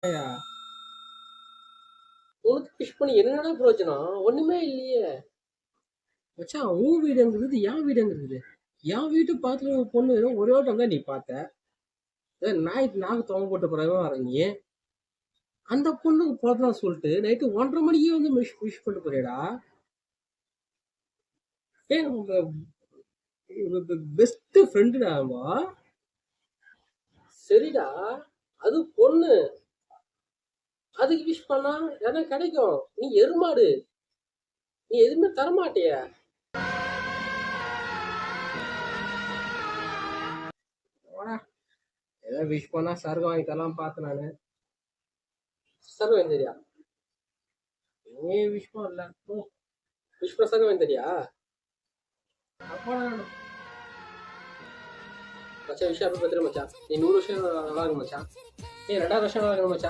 ஏய்யா, உனக்கு விஷ் பண்ணி என்னடா பிரயோஜனம்? ஒண்ணுமே இல்லையே. மச்சான், உன் வீடுங்கிறது என் வீடுங்கிறது. என் வீட்டு பாத்துல ஒரு பொண்ணு ஒரே ஓட்டம் தான் நீ பார்த்த. நாய்க்கு நாக்கு தொங்க போட்ட பிறகு வர நீ அந்த பொண்ணுக்கு போதான் சொல்லிட்டு நைட்டு 1:30 மணிக்கே வந்து விஷ் பண்ணிட்டு போறியடா. ஏன் பெஸ்ட் ஃப்ரெண்டுடா அவன். சரிடா, அது பொண்ணு, அதுக்கு விஷ் பண்ணா எதனா கிடைக்கும். நீ எருமாடு, நீ எதுவுமே தரமாட்டிய. ஏதோ விஷ் பண்ணா சருகு வாங்கி தரலாம் பார்த்தேன் நானு. சருகு வாங்கி தெரியா? நீ விஷ் பண்ணல, விஷ் பண்ண சருகு வாங்கி தெரியா? அப்போ மச்சான் விஷயம் அப்படி பத்திர மச்சான். நீ 100 வருஷம் நல்லா இருக்கும் மச்சான். நீ 2000 வருஷம் நல்லா இருக்கணும் மச்சான்.